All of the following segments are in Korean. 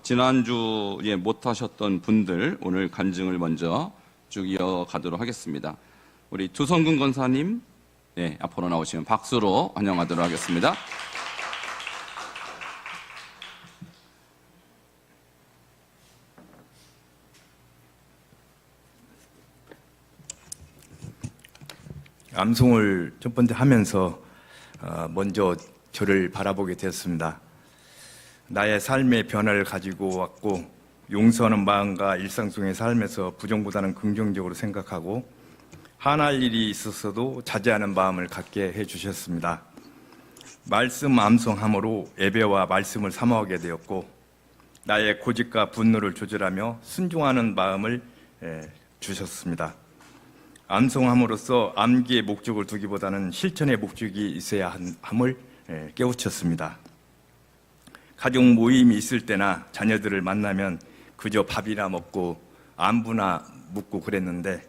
지난주에 못하셨던 분들 오늘 간증을 먼저 쭉 이어가도록 하겠습니다. 우리 두성근 권사님, 앞으로 나오시면 박수로 환영하도록 하겠습니다. 암송을 첫 번째 하면서 먼저 저를 바라보게 되었습니다. 나의 삶의 변화를 가지고 왔고 용서하는 마음과 일상 속의 삶에서 부정보다는 긍정적으로 생각하고 화날 일이 있었어도 자제하는 마음을 갖게 해주셨습니다. 말씀 암송함으로 예배와 말씀을 사모하게 되었고 나의 고집과 분노를 조절하며 순종하는 마음을 주셨습니다. 암송함으로써 암기의 목적을 두기보다는 실천의 목적이 있어야 함을 깨우쳤습니다. 가족 모임이 있을 때나 자녀들을 만나면 그저 밥이나 먹고 안부나 묻고 그랬는데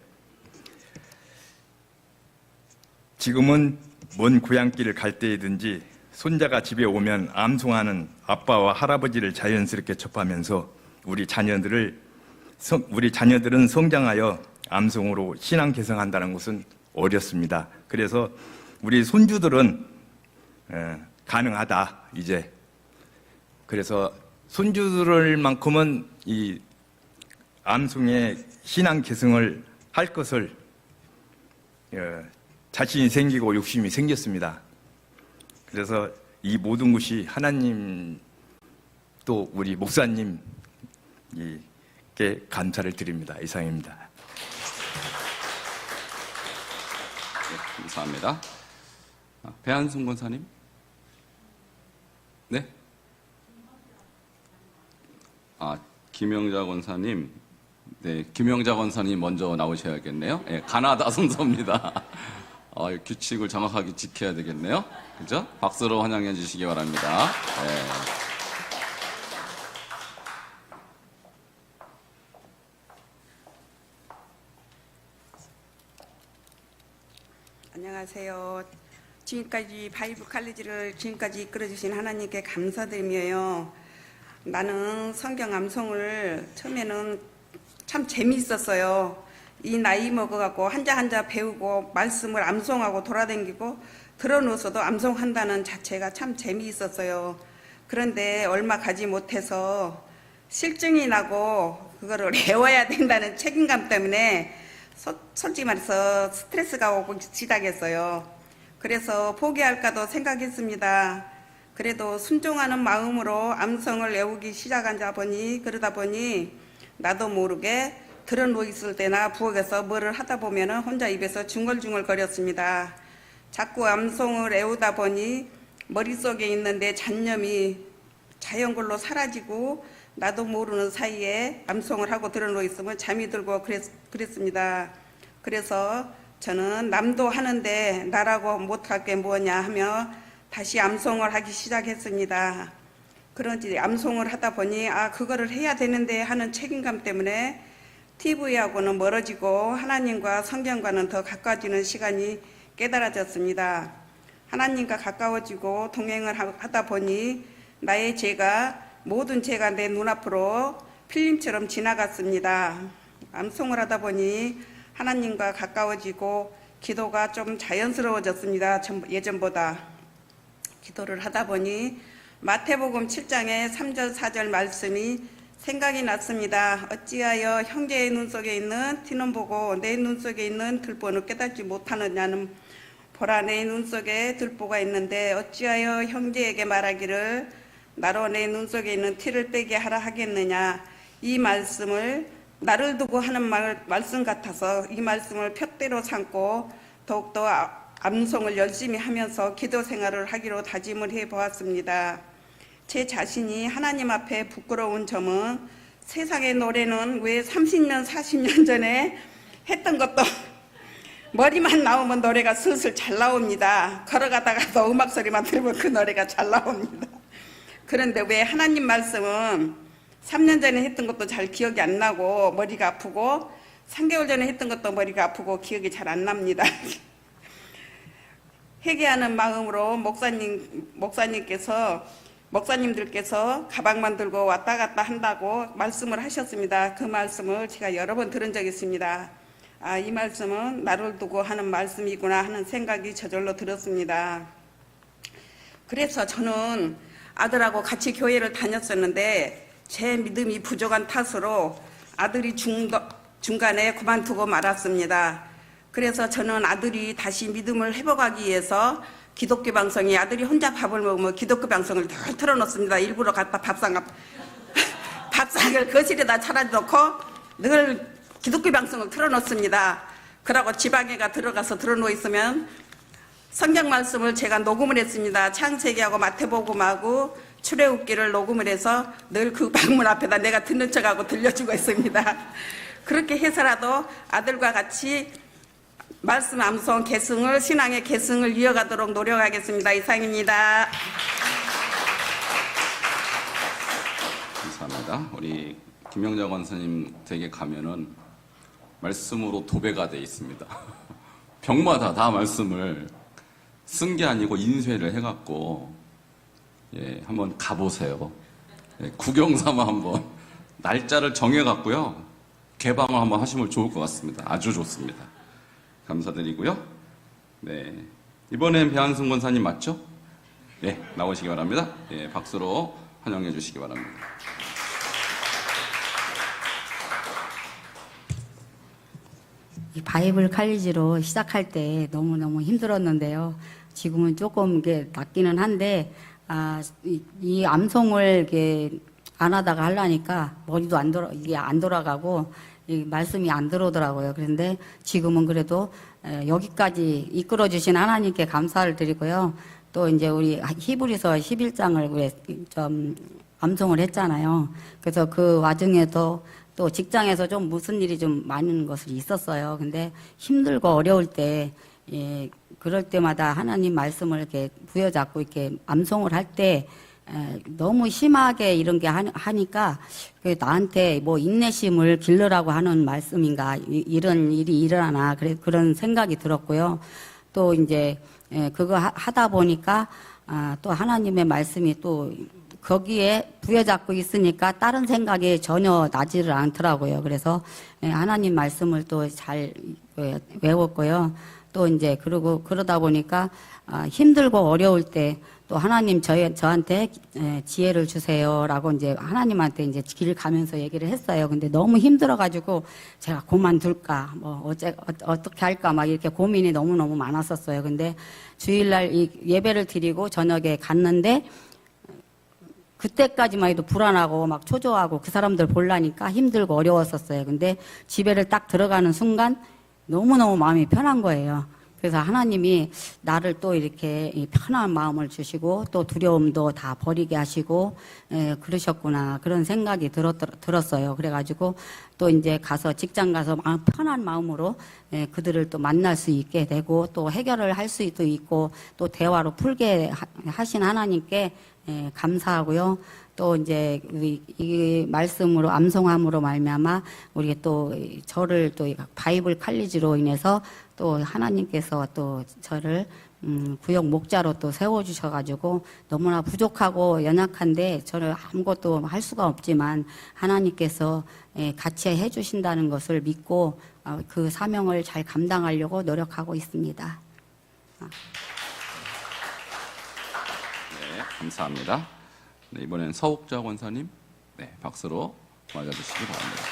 지금은 먼 고향길을 갈 때이든지 손자가 집에 오면 암송하는 아빠와 할아버지를 자연스럽게 접하면서 우리 자녀들은 성장하여 암송으로 신앙 개성한다는 것은 어렵습니다. 그래서 우리 손주들은 가능하다 이제. 그래서 손주들만큼은 이 암송의 신앙 개성을 할 것을 자신이 생기고 욕심이 생겼습니다. 그래서 이 모든 것이 하나님 또 우리 목사님께 감사를 드립니다. 이상입니다. 감사합니다. 배한순 권사님. 네? 김영자 권사님. 네, 김영자 권사님 먼저 나오셔야겠네요. 가나다 순서입니다. 규칙을 정확하게 지켜야 되겠네요. 그죠? 박수로 환영해 주시기 바랍니다. 안녕하세요. 지금까지 바이브 칼리지를 지금까지 이끌어주신 하나님께 감사드리며요. 나는 성경 암송을 처음에는 참 재미있었어요. 이 나이 먹어갖고 한자 배우고 말씀을 암송하고 돌아다니고 들어놓아서도 암송한다는 자체가 참 재미있었어요. 그런데 얼마 가지 못해서 실증이 나고 그거를 외워야 된다는 책임감 때문에 솔직히 말해서 스트레스가 오고 시작했어요. 그래서 포기할까도 생각했습니다. 그래도 순종하는 마음으로 암송을 외우기 그러다 보니 나도 모르게 들어누워 있을 때나 부엌에서 뭐를 하다 보면 혼자 입에서 중얼중얼 거렸습니다. 자꾸 암송을 외우다 보니 머릿속에 있는 내 잡념이 자연걸로 사라지고 나도 모르는 사이에 암송을 하고 들어누워 있으면 잠이 들고 그랬습니다. 그래서 저는 남도 하는데 나라고 못할 게 뭐냐 하며 다시 암송을 하기 시작했습니다. 그런지 암송을 하다 보니 그거를 해야 되는데 하는 책임감 때문에 TV하고는 멀어지고 하나님과 성경과는 더 가까워지는 시간이 깨달아졌습니다. 하나님과 가까워지고 동행을 하다 보니 나의 모든 죄가 내 눈앞으로 필름처럼 지나갔습니다. 암송을 하다 보니 하나님과 가까워지고 기도가 좀 자연스러워졌습니다. 예전보다. 기도를 하다 보니 마태복음 7장의 3절 4절 말씀이 생각이 났습니다. 어찌하여 형제의 눈 속에 있는 티는 보고 내 눈 속에 있는 들보는 깨닫지 못하느냐는 보라 내 눈 속에 들보가 있는데 어찌하여 형제에게 말하기를 나로 내 눈 속에 있는 티를 빼게 하라 하겠느냐. 이 말씀을 나를 두고 하는 말씀 같아서 이 말씀을 푯대로 삼고 더욱더 암송을 열심히 하면서 기도 생활을 하기로 다짐을 해보았습니다. 제 자신이 하나님 앞에 부끄러운 점은 세상의 노래는 왜 30년, 40년 전에 했던 것도 머리만 나오면 노래가 슬슬 잘 나옵니다. 걸어가다가도 음악 소리만 들으면 그 노래가 잘 나옵니다. 그런데 왜 하나님 말씀은 3년 전에 했던 것도 잘 기억이 안 나고 머리가 아프고 3개월 전에 했던 것도 머리가 아프고 기억이 잘 안 납니다. 회개하는 마음으로 목사님께서 목사님들께서 가방만 들고 왔다 갔다 한다고 말씀을 하셨습니다. 그 말씀을 제가 여러 번 들은 적이 있습니다. 아, 이 말씀은 나를 두고 하는 말씀이구나 하는 생각이 저절로 들었습니다. 그래서 저는 아들하고 같이 교회를 다녔었는데 제 믿음이 부족한 탓으로 아들이 중간에 그만두고 말았습니다. 그래서 저는 아들이 다시 믿음을 회복하기 위해서 기독교 방송에 아들이 혼자 밥을 먹으면 기독교 방송을 늘 틀어놓습니다. 일부러 갖다 밥상을 거실에다 차려놓고 늘 기독교 방송을 틀어놓습니다. 그러고 지방에가 들어가서 들어놓고 있으면 성경 말씀을 제가 녹음을 했습니다. 창세기하고 마태복음하고 출애굽기를 녹음을 해서 늘 그 방문 앞에다 내가 듣는 척하고 들려주고 있습니다. 그렇게 해서라도 아들과 같이 말씀 암송 계승을 신앙의 계승을 이어가도록 노력하겠습니다. 이상입니다. 감사합니다. 우리 김영자 권사님 댁에 가면은 말씀으로 도배가 돼 있습니다. 병마다 다 말씀을 쓴 게 아니고 인쇄를 해갖고 한번 가보세요. 구경 삼아 한번 날짜를 정해갖고요 개방을 한번 하시면 좋을 것 같습니다. 아주 좋습니다. 감사드리고요. 네, 이번엔 배한승 권사님 맞죠? 네, 나오시기 바랍니다. 박수로 환영해 주시기 바랍니다. 이 바이블 칼리지로 시작할 때 너무너무 힘들었는데요. 지금은 조금 이게 낫기는 한데, 이 암송을 이렇게 안 하다가 하려니까 머리도 이게 안 돌아가고, 이 말씀이 안 들어오더라고요. 그런데 지금은 그래도 여기까지 이끌어 주신 하나님께 감사를 드리고요. 또 이제 우리 히브리서 11장을 좀 암송을 했잖아요. 그래서 그 와중에도 또 직장에서 좀 무슨 일이 좀 많은 것이 있었어요. 근데 힘들고 어려울 때, 그럴 때마다 하나님 말씀을 이렇게 부여잡고 이렇게 암송을 할 때, 너무 심하게 이런 게 하니까 나한테 뭐 인내심을 길러라고 하는 말씀인가, 이런 일이 일어나나, 그런 생각이 들었고요. 또 이제, 그거 하다 보니까, 또 하나님의 말씀이 또 거기에 부여잡고 있으니까 다른 생각이 전혀 나지를 않더라고요. 그래서 하나님 말씀을 또 잘 외웠고요. 또 이제 그러다 보니까 힘들고 어려울 때 또 하나님 저한테 지혜를 주세요라고 이제 하나님한테 이제 길 가면서 얘기를 했어요. 근데 너무 힘들어가지고 제가 그만둘까 어떻게 할까 막 이렇게 고민이 너무너무 많았었어요. 근데 주일날 이 예배를 드리고 저녁에 갔는데 그때까지만 해도 불안하고 막 초조하고 그 사람들 보려니까 힘들고 어려웠었어요. 근데 집에를 딱 들어가는 순간 너무너무 마음이 편한 거예요. 그래서 하나님이 나를 또 이렇게 편한 마음을 주시고 또 두려움도 다 버리게 하시고 그러셨구나, 그런 생각이 들었어요. 그래가지고 또 이제 직장 가서 편한 마음으로 그들을 또 만날 수 있게 되고 또 해결을 할 수도 있고 또 대화로 풀게 하신 하나님께 감사하고요. 또 이제 이 말씀으로 암송함으로 말미암아 우리 또 저를 또 바이블 칼리지로 인해서 또 하나님께서 또 저를 구역 목자로 또 세워주셔가지고 너무나 부족하고 연약한데 저를 아무것도 할 수가 없지만 하나님께서 같이 해주신다는 것을 믿고 그 사명을 잘 감당하려고 노력하고 있습니다. 네, 감사합니다. 네, 이번엔 서옥자 권사님, 박수로 맞아주시기 바랍니다.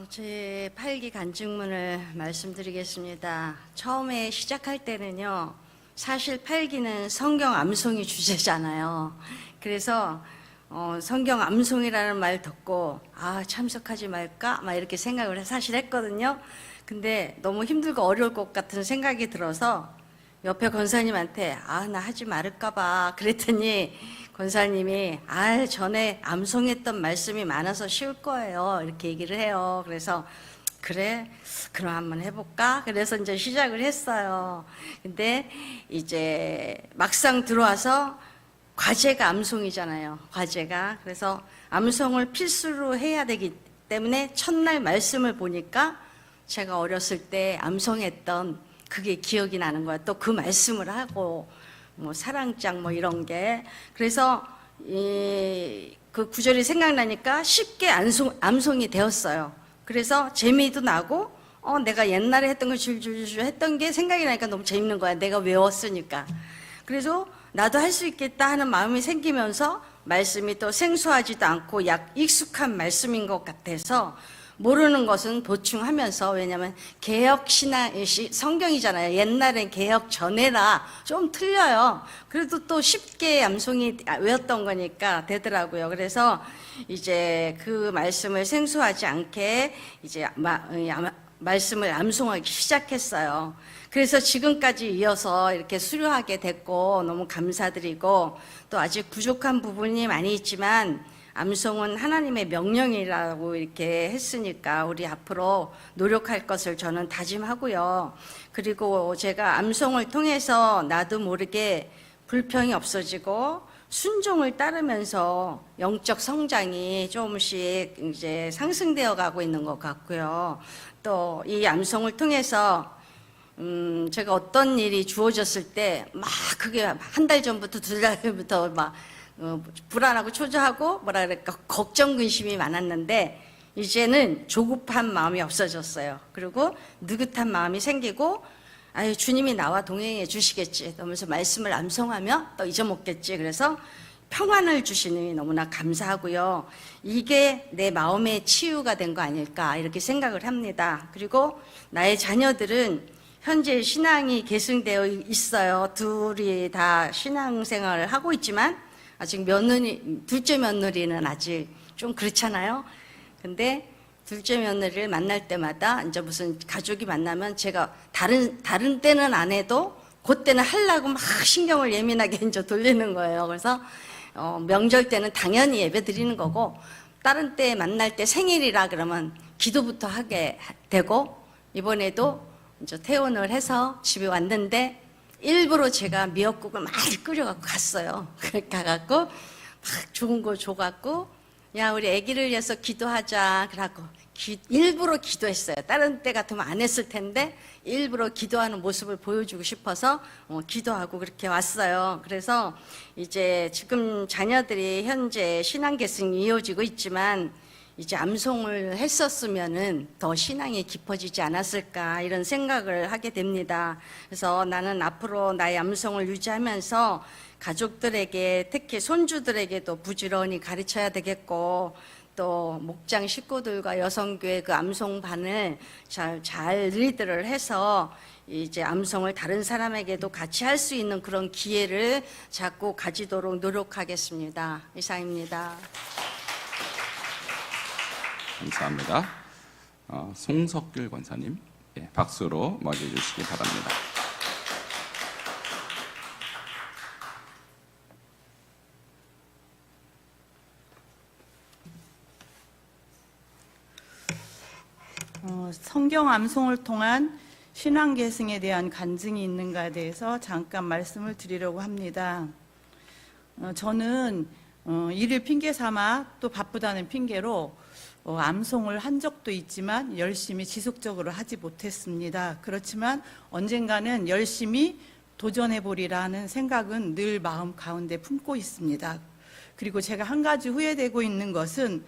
제 8기 간증문을 말씀드리겠습니다. 처음에 시작할 때는요, 사실 8기는 성경 암송이 주제잖아요. 그래서 성경 암송이라는 말 듣고 참석하지 말까? 막 이렇게 생각을 사실 했거든요. 근데 너무 힘들고 어려울 것 같은 생각이 들어서 옆에 권사님한테 나 하지 말을까 봐 그랬더니 권사님이 전에 암송했던 말씀이 많아서 쉬울 거예요, 이렇게 얘기를 해요. 그래서 그래, 그럼 한번 해볼까? 그래서 이제 시작을 했어요. 근데 이제 막상 들어와서 과제가 암송이잖아요, 과제가. 그래서 암송을 필수로 해야 되기 때문에 첫날 말씀을 보니까 제가 어렸을 때 암송했던 그게 기억이 나는 거야. 또 그 말씀을 하고 뭐 사랑장 뭐 이런 게. 그래서 그 구절이 생각나니까 쉽게 암송이 되었어요. 그래서 재미도 나고 내가 옛날에 했던 거 줄줄줄 했던 게 생각이 나니까 너무 재밌는 거야. 내가 외웠으니까. 그래서 나도 할 수 있겠다 하는 마음이 생기면서 말씀이 또 생소하지도 않고 익숙한 말씀인 것 같아서 모르는 것은 보충하면서, 왜냐하면 개혁 신앙 성경이잖아요. 옛날엔 개혁 전에라 좀 틀려요. 그래도 또 쉽게 암송이 외웠던 거니까 되더라고요. 그래서 이제 그 말씀을 생소하지 않게 이제 말씀을 암송하기 시작했어요. 그래서 지금까지 이어서 이렇게 수료하게 됐고 너무 감사드리고, 또 아직 부족한 부분이 많이 있지만 암송은 하나님의 명령이라고 이렇게 했으니까 우리 앞으로 노력할 것을 저는 다짐하고요. 그리고 제가 암송을 통해서 나도 모르게 불평이 없어지고 순종을 따르면서 영적 성장이 조금씩 이제 상승되어 가고 있는 것 같고요. 또 이 암송을 통해서 제가 어떤 일이 주어졌을 때 막 그게 한 달 전부터 두 달 전부터 막 불안하고 초조하고 뭐라 그럴까 걱정 근심이 많았는데 이제는 조급한 마음이 없어졌어요. 그리고 느긋한 마음이 생기고 아유 주님이 나와 동행해 주시겠지 그러면서 말씀을 암송하며 또 잊어먹겠지. 그래서 평안을 주시니 너무나 감사하고요. 이게 내 마음의 치유가 된 거 아닐까 이렇게 생각을 합니다. 그리고 나의 자녀들은 현재 신앙이 계승되어 있어요. 둘이 다 신앙생활을 하고 있지만 아직 둘째 며느리는 아직 좀 그렇잖아요. 근데 둘째 며느리를 만날 때마다 이제 무슨 가족이 만나면 제가 다른 때는 안 해도 그때는 하려고 막 신경을 예민하게 이제 돌리는 거예요. 그래서 명절 때는 당연히 예배 드리는 거고, 다른 때 만날 때 생일이라 그러면 기도부터 하게 되고, 이번에도 이제 퇴원을 해서 집에 왔는데 일부러 제가 미역국을 많이 끓여갖고 갔어요. 가갖고 막 좋은 거 줘갖고 야 우리 아기를 위해서 기도하자 그래갖고 일부러 기도했어요. 다른 때 같으면 안 했을 텐데 일부러 기도하는 모습을 보여주고 싶어서 기도하고 그렇게 왔어요. 그래서 이제 지금 자녀들이 현재 신앙 계승이 이어지고 있지만 이제 암송을 했었으면은 더 신앙이 깊어지지 않았을까 이런 생각을 하게 됩니다. 그래서 나는 앞으로 나의 암송을 유지하면서 가족들에게 특히 손주들에게도 부지런히 가르쳐야 되겠고, 또 목장 식구들과 여성교회 그 암송반을 잘 리드를 해서 이제 암송을 다른 사람에게도 같이 할 수 있는 그런 기회를 자꾸 가지도록 노력하겠습니다. 이상입니다. 감사합니다. 송석길 권사님, 박수로 맞이해 주시기 바랍니다. 성경 암송을 통한 신앙 계승에 대한 간증이 있는가에 대해서 잠깐 말씀을 드리려고 합니다. 저는 일을 핑계 삼아 또 바쁘다는 핑계로 암송을 한 적도 있지만 열심히 지속적으로 하지 못했습니다. 그렇지만 언젠가는 열심히 도전해보리라는 생각은 늘 마음 가운데 품고 있습니다. 그리고 제가 한 가지 후회되고 있는 것은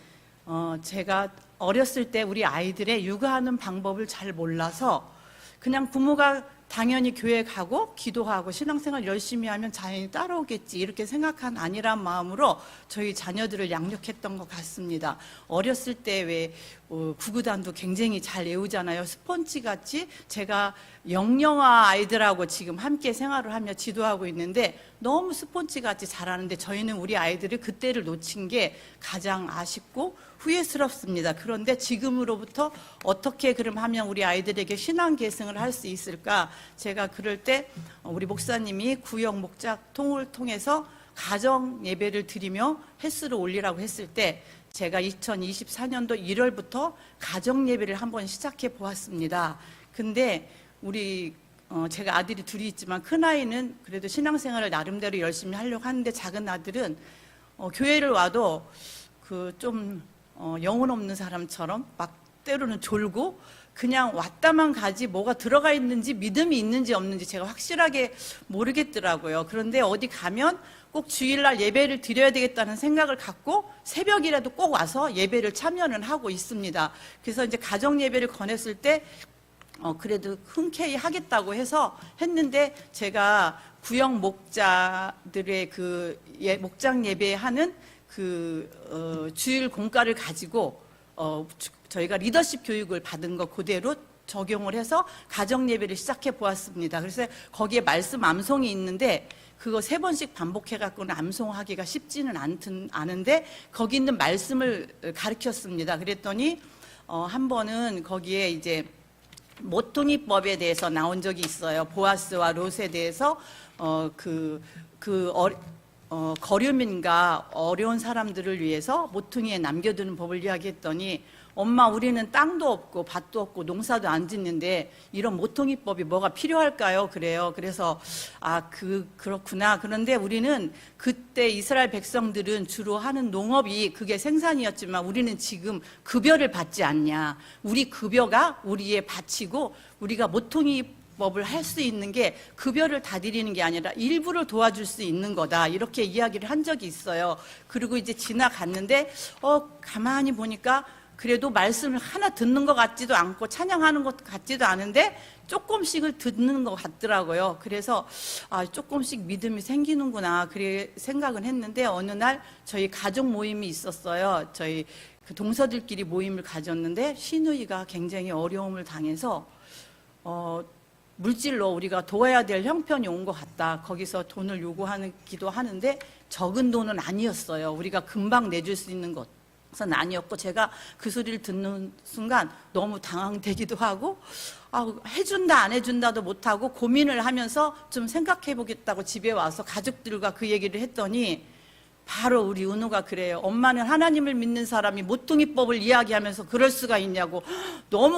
제가 어렸을 때 우리 아이들의 육아하는 방법을 잘 몰라서 그냥 부모가 당연히 교회 가고 기도하고 신앙생활 열심히 하면 자연히 따라오겠지 이렇게 생각한 아니란 마음으로 저희 자녀들을 양육했던 것 같습니다. 어렸을 때 왜 구구단도 굉장히 잘 외우잖아요. 스펀지같이. 제가 영영아 아이들하고 지금 함께 생활을 하며 지도하고 있는데 너무 스펀지같이 잘하는데 저희는 우리 아이들이 그때를 놓친 게 가장 아쉽고 후회스럽습니다. 그런데 지금으로부터 어떻게 그럼 하면 우리 아이들에게 신앙 계승을 할 수 있을까? 제가 그럴 때 우리 목사님이 구역 목자통을 통해서 가정 예배를 드리며 횟수를 올리라고 했을 때 제가 2024년도 1월부터 가정 예배를 한번 시작해 보았습니다. 근데 우리 제가 아들이 둘이 있지만 큰 아이는 그래도 신앙생활을 나름대로 열심히 하려고 하는데 작은 아들은 교회를 와도 그 좀 영혼 없는 사람처럼 막 때로는 졸고 그냥 왔다만 가지 뭐가 들어가 있는지 믿음이 있는지 없는지 제가 확실하게 모르겠더라고요. 그런데 어디 가면 꼭 주일날 예배를 드려야 되겠다는 생각을 갖고 새벽이라도 꼭 와서 예배를 참여는 하고 있습니다. 그래서 이제 가정 예배를 권했을 때 그래도 흔쾌히 하겠다고 해서 했는데 제가 구역 목자들의 목장 예배하는 주일 공과를 가지고 저희가 리더십 교육을 받은 거 그대로 적용을 해서 가정 예배를 시작해 보았습니다. 그래서 거기에 말씀 암송이 있는데 그거 3번씩 반복해 갖고는 암송하기가 쉽지는 않은데 거기 있는 말씀을 가르쳤습니다. 그랬더니 한 번은 거기에 이제 모퉁이법에 대해서 나온 적이 있어요. 보아스와 롯에 대해서 거류민과 어려운 사람들을 위해서 모퉁이에 남겨두는 법을 이야기했더니 엄마 우리는 땅도 없고 밭도 없고 농사도 안 짓는데 이런 모퉁이법이 뭐가 필요할까요? 그래요. 그래서 그렇구나. 그런데 우리는 그때 이스라엘 백성들은 주로 하는 농업이 그게 생산이었지만 우리는 지금 급여를 받지 않냐. 우리 급여가 우리의 밭이고 우리가 모퉁이법을 할 수 있는 게 급여를 다 드리는 게 아니라 일부를 도와줄 수 있는 거다. 이렇게 이야기를 한 적이 있어요. 그리고 이제 지나갔는데 가만히 보니까 그래도 말씀을 하나 듣는 것 같지도 않고 찬양하는 것 같지도 않은데 조금씩을 듣는 것 같더라고요. 그래서 조금씩 믿음이 생기는구나 그래 생각은 했는데 어느 날 저희 가족 모임이 있었어요. 저희 동서들끼리 모임을 가졌는데 시누이가 굉장히 어려움을 당해서 물질로 우리가 도와야 될 형편이 온 것 같다. 거기서 돈을 요구하기도 하는데 적은 돈은 아니었어요. 우리가 금방 내줄 수 있는 것. 그래서 아니었고 제가 그 소리를 듣는 순간 너무 당황되기도 하고 해준다 안 해준다도 못하고 고민을 하면서 좀 생각해 보겠다고 집에 와서 가족들과 그 얘기를 했더니 바로 우리 은우가 그래요. 엄마는 하나님을 믿는 사람이 모퉁이법을 이야기하면서 그럴 수가 있냐고.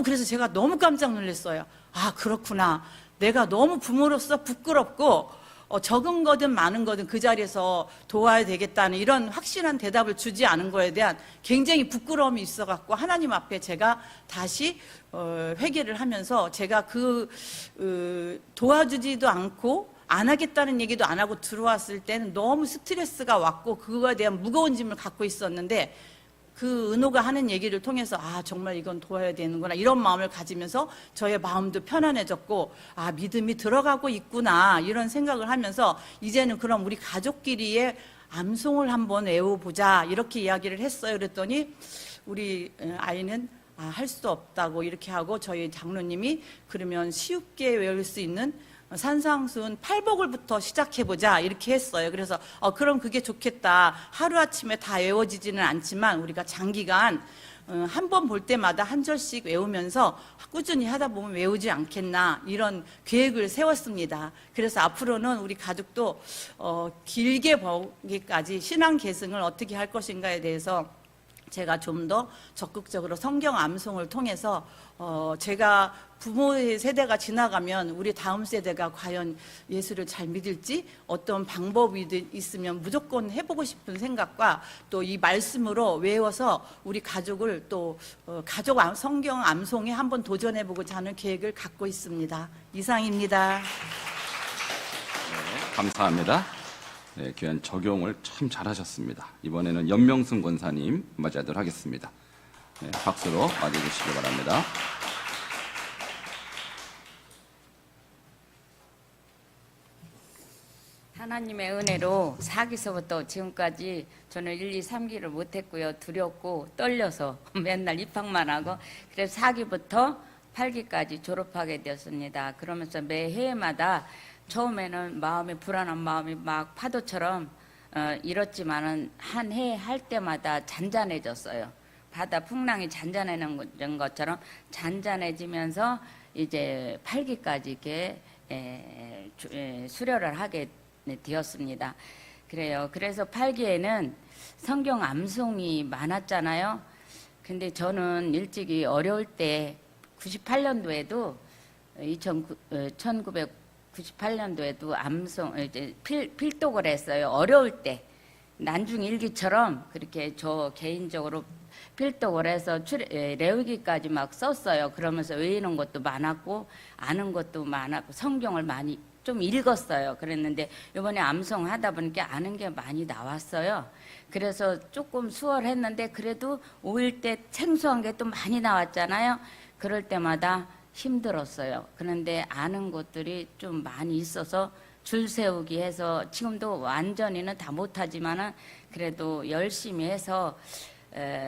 그래서 제가 너무 깜짝 놀랐어요. 그렇구나. 내가 너무 부모로서 부끄럽고 적은 거든 많은 거든 그 자리에서 도와야 되겠다는 이런 확실한 대답을 주지 않은 거에 대한 굉장히 부끄러움이 있어갖고 하나님 앞에 제가 다시 회개를 하면서 제가 도와주지도 않고 안 하겠다는 얘기도 안 하고 들어왔을 때는 너무 스트레스가 왔고 그거에 대한 무거운 짐을 갖고 있었는데 그 은호가 하는 얘기를 통해서 정말 이건 도와야 되는구나 이런 마음을 가지면서 저의 마음도 편안해졌고 믿음이 들어가고 있구나 이런 생각을 하면서 이제는 그럼 우리 가족끼리의 암송을 한번 외워보자 이렇게 이야기를 했어요. 그랬더니 우리 아이는 할 수 없다고 이렇게 하고 저희 장로님이 그러면 쉽게 외울 수 있는 산상순 팔복을부터 시작해보자 이렇게 했어요. 그래서 그럼 그게 좋겠다. 하루아침에 다 외워지지는 않지만 우리가 장기간 한 번 볼 때마다 한 절씩 외우면서 꾸준히 하다 보면 외우지 않겠나 이런 계획을 세웠습니다. 그래서 앞으로는 우리 가족도 길게 보기까지 신앙 계승을 어떻게 할 것인가에 대해서 제가 좀 더 적극적으로 성경 암송을 통해서 제가 부모의 세대가 지나가면 우리 다음 세대가 과연 예수를 잘 믿을지 어떤 방법이 있으면 무조건 해보고 싶은 생각과 또 이 말씀으로 외워서 우리 가족을 또 가족 성경 암송에 한번 도전해보고자 하는 계획을 갖고 있습니다. 이상입니다. 네, 감사합니다. 네, 귀한 적용을 참 잘하셨습니다. 이번에는 연명순 권사님 맞이하도록 하겠습니다. 네, 박수로 맞이해주시기 바랍니다. 하나님의 은혜로 4기서부터 지금까지 저는 1, 2, 3기를 못했고요. 두렵고 떨려서 맨날 입학만 하고 그래서 4기부터 8기까지 졸업하게 되었습니다. 그러면서 매 해마다 처음에는 마음이 불안한 마음이 막 파도처럼 일었지만은 한 해 할 때마다 잔잔해졌어요. 바다 풍랑이 잔잔해지는 것처럼 잔잔해지면서 이제 8기까지 이렇게 수료를 하게 되었습니다. 그래요. 그래서 8기에는 성경 암송이 많았잖아요. 근데 저는 일찍이 어려울 때 98년도에도 1998년도에도 암송 이제 필독을 했어요. 어려울 때 난중 일기처럼 그렇게 저 개인적으로 필독을 해서 레위기까지 막 썼어요. 그러면서 외우는 것도 많았고 아는 것도 많았고 성경을 많이 좀 읽었어요. 그랬는데 이번에 암송 하다 보니까 아는 게 많이 나왔어요. 그래서 조금 수월했는데 그래도 5일 때 생소한 게 또 많이 나왔잖아요. 그럴 때마다 힘들었어요. 그런데 아는 것들이 좀 많이 있어서 줄 세우기 해서 지금도 완전히는 다 못하지만은 그래도 열심히 해서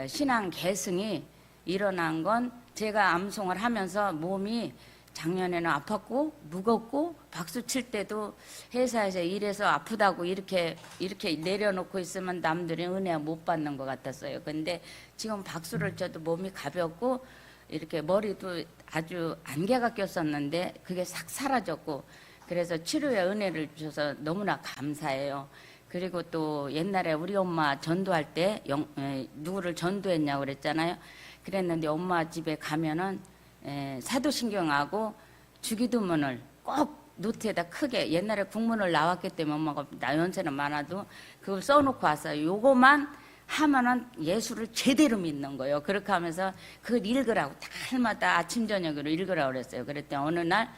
신앙 계승이 일어난 건 제가 암송을 하면서 몸이 작년에는 아팠고 무겁고 박수 칠 때도 회사에서 일해서 아프다고 이렇게 내려놓고 있으면 남들이 은혜 못 받는 것 같았어요. 근데 지금 박수를 쳐도 몸이 가볍고 이렇게 머리도 아주 안개가 꼈었는데 그게 싹 사라졌고 그래서 치료의 은혜를 주셔서 너무나 감사해요. 그리고 또 옛날에 우리 엄마 전도할 때 누구를 전도했냐고 그랬잖아요. 그랬는데 엄마 집에 가면은 사도신경하고 주기도문을 꼭 노트에다 크게 옛날에 국문을 나왔기 때문에 엄마가 나 연세는 많아도 그걸 써놓고 왔어요. 요거만 하면은 예수를 제대로 믿는 거예요. 그렇게 하면서 그걸 읽으라고 달마다 아침 저녁으로 읽으라고 그랬어요. 그랬더니 어느 날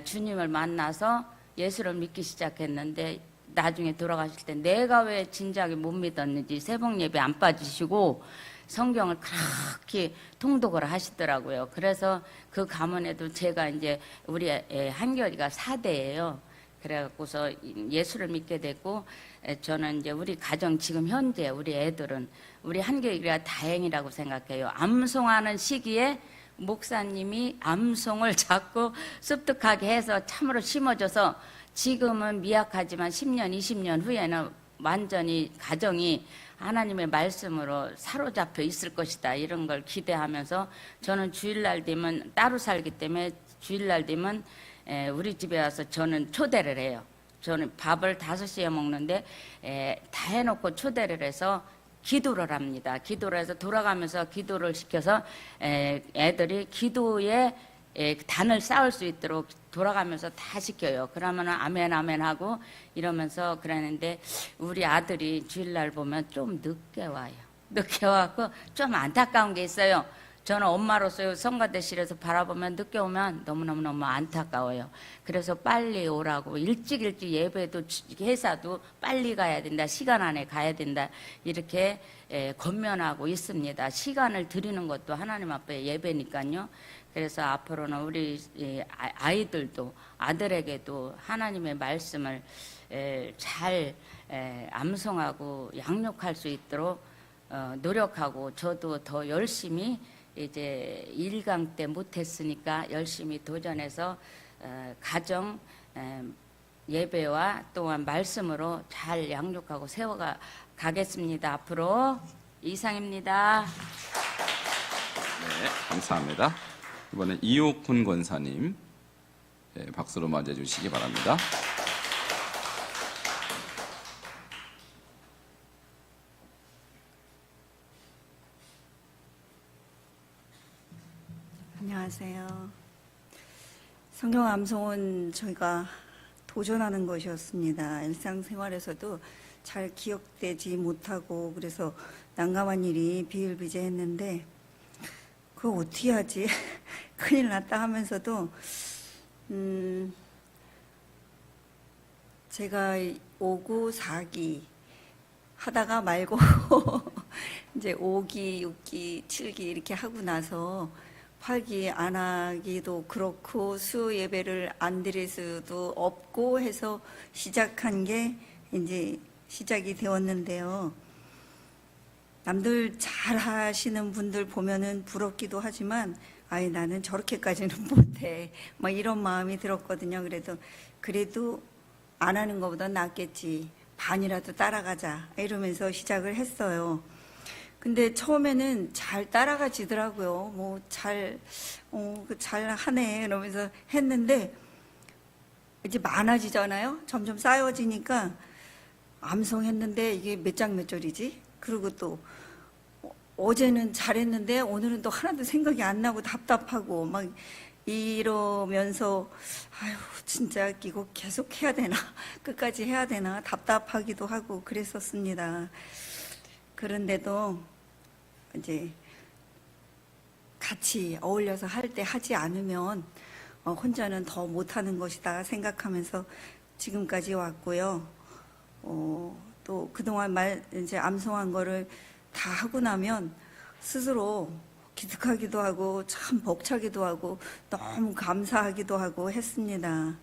주님을 만나서 예수를 믿기 시작했는데 나중에 돌아가실 때 내가 왜 진작에 못 믿었는지 새벽 예배 안 빠지시고 성경을 그렇게 통독을 하시더라고요. 그래서 그 가문에도 제가 이제 우리 한결이가 4대예요. 그래갖고서 예수를 믿게 됐고 저는 이제 우리 가정 지금 현재 우리 애들은 우리 한결이가 다행이라고 생각해요. 암송하는 시기에 목사님이 암송을 자꾸 습득하게 해서 참으로 심어줘서 지금은 미약하지만 10년, 20년 후에는 완전히 가정이 하나님의 말씀으로 사로잡혀 있을 것이다. 이런 걸 기대하면서 저는 주일날 되면 따로 살기 때문에 주일날 되면 우리 집에 와서 저는 초대를 해요. 저는 밥을 5시에 먹는데 다 해놓고 초대를 해서 기도를 합니다. 기도를 해서 돌아가면서 기도를 시켜서 애들이 기도에 단을 쌓을 수 있도록 돌아가면서 다 시켜요. 그러면 아멘 아멘 하고 이러면서 그러는데 우리 아들이 주일날 보면 좀 늦게 와요. 늦게 와서 좀 안타까운 게 있어요. 저는 엄마로서 성가대실에서 바라보면 늦게 오면 너무너무 안타까워요. 그래서 빨리 오라고 일찍 예배도 회사도 빨리 가야 된다. 시간 안에 가야 된다. 이렇게 권면하고 있습니다. 시간을 드리는 것도 하나님 앞에 예배니까요. 그래서 앞으로는 우리 아이들도 아들에게도 하나님의 말씀을 잘 암송하고 양육할 수 있도록 노력하고 저도 더 열심히 이제 1강 때 못했으니까 열심히 도전해서 가정 예배와 또한 말씀으로 잘 양육하고 세워가 가겠습니다. 앞으로 이상입니다. 네, 감사합니다. 이번에 이옥훈 권사님 박수로 맞이해 주시기 바랍니다. 안녕하세요. 성경 암송은 저희가 도전하는 것이었습니다. 일상생활에서도 잘 기억되지 못하고 그래서 난감한 일이 비일비재했는데 그거 어떻게 하지? 큰일 났다 하면서도 제가 5기, 4기 하다가 말고 이제 5기, 6기, 7기 이렇게 하고 나서 8기 안 하기도 그렇고 수 예배를 안 드릴 수도 없고 해서 시작한 게 이제 시작이 되었는데요. 남들 잘 하시는 분들 보면은 부럽기도 하지만 아이 나는 저렇게까지는 못해 뭐 이런 마음이 들었거든요. 그래도 안 하는 것보다 낫겠지, 반이라도 따라가자 이러면서 시작을 했어요. 근데 처음에는 잘 따라가지더라고요. 뭐 잘 하네 이러면서 했는데 이제 많아지잖아요. 점점 쌓여지니까 암송했는데 이게 몇 장 몇 절이지? 그리고 또 어제는 잘했는데 오늘은 또 하나도 생각이 안 나고 답답하고 막 이러면서 아유 진짜 이거 계속 해야 되나 끝까지 해야 되나 답답하기도 하고 그랬었습니다. 그런데도 이제 같이 어울려서 할 때 하지 않으면 혼자는 더 못하는 것이다 생각하면서 지금까지 왔고요. 또 그동안 이제 암송한 거를 다 하고 나면 스스로 기특하기도 하고 참 벅차기도 하고 너무 감사하기도 하고 했습니다.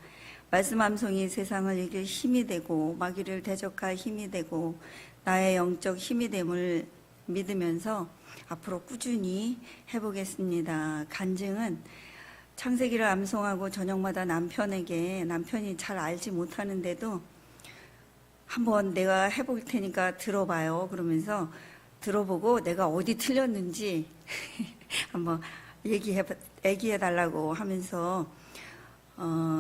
말씀 암송이 세상을 이길 힘이 되고 마귀를 대적할 힘이 되고 나의 영적 힘이 됨을 믿으면서 앞으로 꾸준히 해보겠습니다. 간증은 창세기를 암송하고 저녁마다 남편이 잘 알지 못하는데도 한번 내가 해볼 테니까 들어봐요. 그러면서 들어보고 내가 어디 틀렸는지 한번 얘기해 달라고 하면서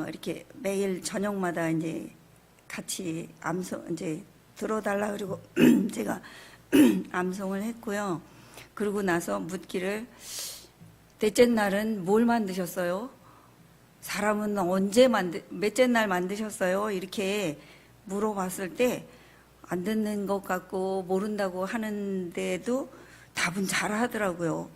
이렇게 매일 저녁마다 이제 같이 이제 들어달라 그리고 제가 암송을 했고요. 그러고 나서 묻기를 넷째 날은 뭘 만드셨어요? 사람은 몇째 날 만드셨어요? 이렇게 물어봤을 때 안 듣는 것 같고 모른다고 하는데도 답은 잘 하더라고요.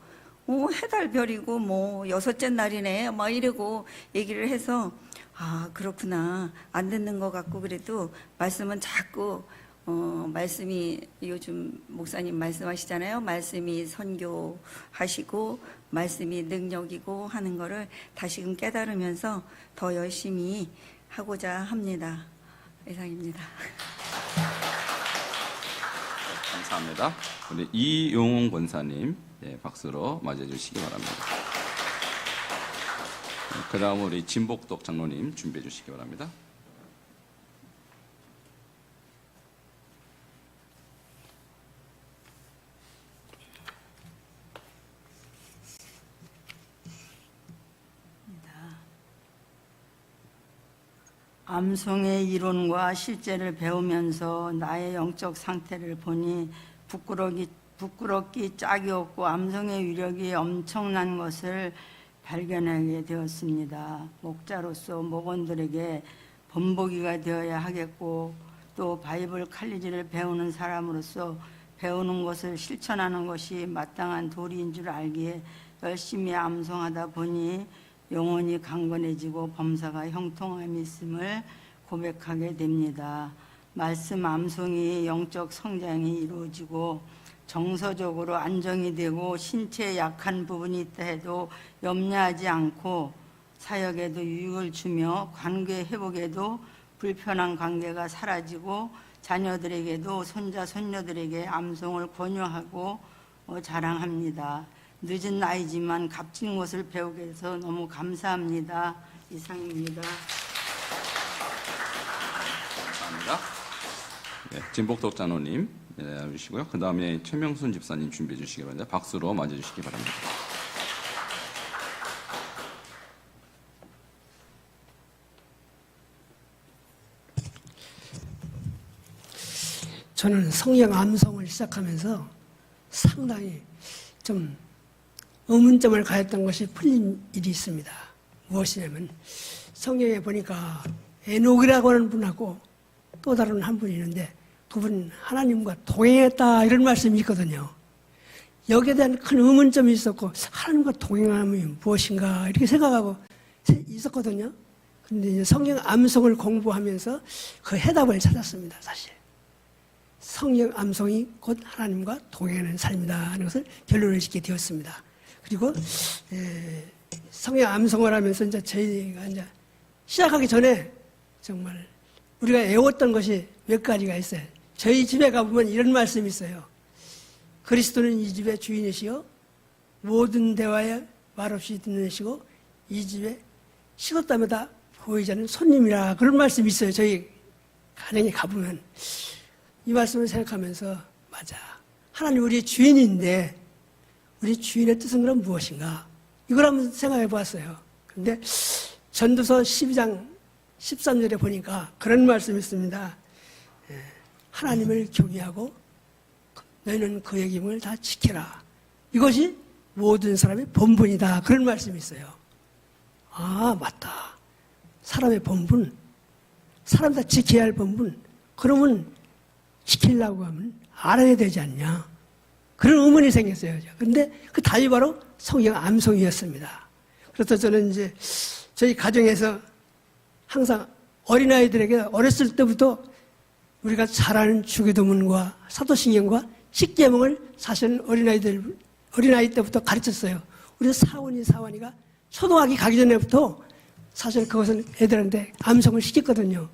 해달별이고 뭐 여섯째 날이네 막 이러고 얘기를 해서 아 그렇구나 안 듣는 것 같고 그래도 말씀은 자꾸 말씀이 요즘 목사님 말씀하시잖아요. 말씀이 선교하시고 말씀이 능력이고 하는 거를 다시금 깨달으면서 더 열심히 하고자 합니다. 이상입니다. 감사합니다. 우리 이용훈 권사님 박수로 맞이해 주시기 바랍니다. 그 다음 우리 진복덕 장로님 준비해 주시기 바랍니다. 암송의 이론과 실제를 배우면서 나의 영적 상태를 보니 부끄럽기 짝이 없고 암송의 위력이 엄청난 것을 발견하게 되었습니다. 목자로서 목원들에게 본보기가 되어야 하겠고 또 바이블 칼리지를 배우는 사람으로서 배우는 것을 실천하는 것이 마땅한 도리인 줄 알기에 열심히 암송하다 보니 영혼이 강건해지고 범사가 형통함이 있음을 고백하게 됩니다. 말씀 암송이 영적 성장이 이루어지고 정서적으로 안정이 되고 신체에 약한 부분이 있다 해도 염려하지 않고 사역에도 유익을 주며 관계 회복에도 불편한 관계가 사라지고 자녀들에게도 손자 손녀들에게 암송을 권유하고 자랑합니다. 늦은 나이지만 값진 것을 배우게 해서 너무 감사합니다. 이상입니다. 감사합니다. 네, 진복덕 장로님 해주시고요. 그 다음에 최명순 집사님 준비해 주시기 바랍니다. 박수로 맞이해 주시기 바랍니다. 저는 성경 암송을 시작하면서 상당히 좀 의문점을 가졌던 것이 풀린 일이 있습니다. 무엇이냐면 성경에 보니까 에녹이라고 하는 분하고 또 다른 한 분이 있는데 두 분 하나님과 동행했다 이런 말씀이 있거든요. 여기에 대한 큰 의문점이 있었고 하나님과 동행함이 무엇인가 이렇게 생각하고 있었거든요. 그런데 이제 성경 암송을 공부하면서 그 해답을 찾았습니다. 사실 성경 암송이 곧 하나님과 동행하는 삶이다 하는 것을 결론을 짓게 되었습니다. 그리고 성경 암송을 하면서 이제 저희가 이제 시작하기 전에 정말 우리가 애웠던 것이 몇 가지가 있어요. 저희 집에 가보면 이런 말씀이 있어요. 그리스도는 이 집의 주인이시요 모든 대화에 말없이 듣는 시고 이 집에 식었다마다 보이지 않는 손님이라 그런 말씀이 있어요. 저희 가정에 가보면 이 말씀을 생각하면서 맞아. 하나님 우리의 주인인데 우리 주인의 뜻은 그럼 무엇인가? 이걸 한번 생각해 보았어요. 그런데 전도서 12장 13절에 보니까 그런 말씀이 있습니다. 하나님을 경외하고 너희는 그의 계명을 다 지켜라. 이것이 모든 사람의 본분이다. 그런 말씀이 있어요. 아 맞다. 사람의 본분, 사람 다 지켜야 할 본분. 그러면 지키려고 하면 알아야 되지 않냐? 그런 의문이 생겼어요. 그런데 그 답이 바로 성경 암송이었습니다. 그래서 저는 이제 저희 가정에서 항상 어린아이들에게 어렸을 때부터 우리가 잘 아는 주기도문과 사도신경과 십계명을 사실 어린아이 때부터 가르쳤어요. 우리 사원이가 초등학교 가기 전에부터 사실 그것은 애들한테 암송을 시켰거든요.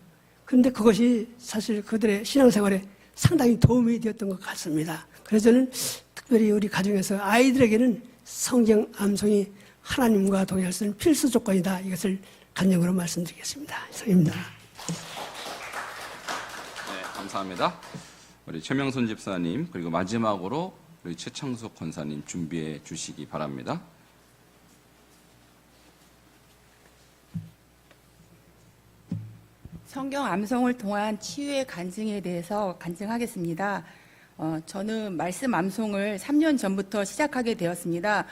그런데 그것이 사실 그들의 신앙생활에 상당히 도움이 되었던 것 같습니다. 그래서 저는 특별히 우리 가정에서 아이들에게는 성경 암송이 하나님과 동행할 수 있는 필수 조건이다. 이것을 간증으로 말씀드리겠습니다. 이상입니다. 네, 감사합니다. 우리 최명순 집사님 그리고 마지막으로 우리 최창숙 권사님 준비해 주시기 바랍니다. 성경 암송을 통한 치유의 간증에 대해서 간증하겠습니다. 저는 말씀 암송을 3년 전부터 시작하게 되었습니다.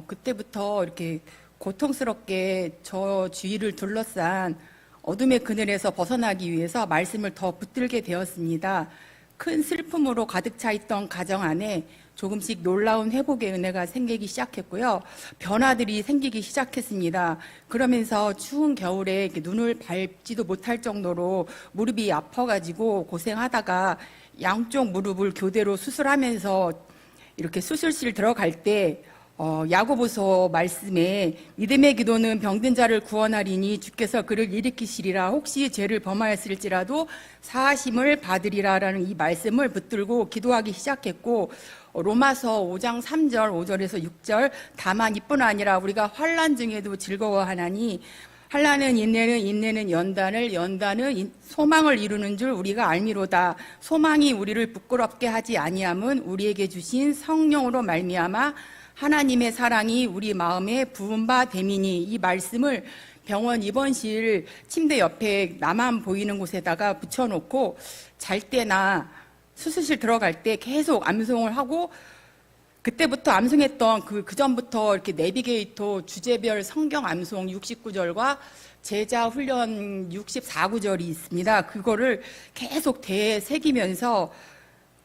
그때부터 이렇게 고통스럽게 저 주위를 둘러싼 어둠의 그늘에서 벗어나기 위해서 말씀을 더 붙들게 되었습니다. 큰 슬픔으로 가득 차 있던 가정 안에 조금씩 놀라운 회복의 은혜가 생기기 시작했고요. 변화들이 생기기 시작했습니다. 그러면서 추운 겨울에 눈을 밟지도 못할 정도로 무릎이 아파가지고 고생하다가 양쪽 무릎을 교대로 수술하면서 이렇게 수술실 들어갈 때 야고보서 말씀에 믿음의 기도는 병든 자를 구원하리니 주께서 그를 일으키시리라 혹시 죄를 범하였을지라도 사하심을 받으리라라는 이 말씀을 붙들고 기도하기 시작했고 로마서 5장 3절 5절에서 6절 다만 이뿐 아니라 우리가 환난 중에도 즐거워하나니 환난은 인내는 인내는 연단은 소망을 이루는 줄 우리가 알미로다. 소망이 우리를 부끄럽게 하지 아니함은 우리에게 주신 성령으로 말미암아 하나님의 사랑이 우리 마음에 부은 바 됨이니 이 말씀을 병원 입원실 침대 옆에 나만 보이는 곳에다가 붙여놓고 잘 때나 수술실 들어갈 때 계속 암송을 하고 그때부터 암송했던 그 전부터 이렇게 내비게이터 주제별 성경 암송 69절과 제자 훈련 64구절이 있습니다. 그거를 계속 되새기면서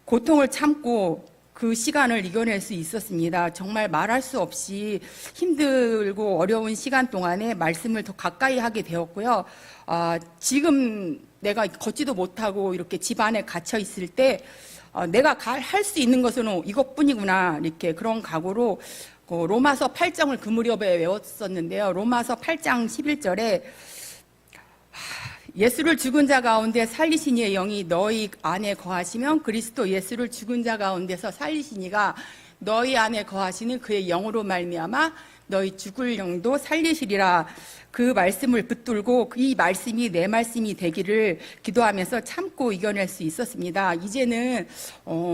고통을 참고 그 시간을 이겨낼 수 있었습니다. 정말 말할 수 없이 힘들고 어려운 시간 동안에 말씀을 더 가까이 하게 되었고요. 지금 내가 걷지도 못하고 이렇게 집 안에 갇혀 있을 때 내가 할 수 있는 것은 이것뿐이구나 이렇게 그런 각오로 로마서 8장을 그 무렵에 외웠었는데요. 로마서 8장 11절에 예수를 죽은 자 가운데 살리신 이의 영이 너희 안에 거하시면 그리스도 예수를 죽은 자 가운데서 살리신 이가 너희 안에 거하시는 그의 영으로 말미암아 너희 죽을 영도 살리시리라. 그 말씀을 붙들고 이 말씀이 내 말씀이 되기를 기도하면서 참고 이겨낼 수 있었습니다. 이제는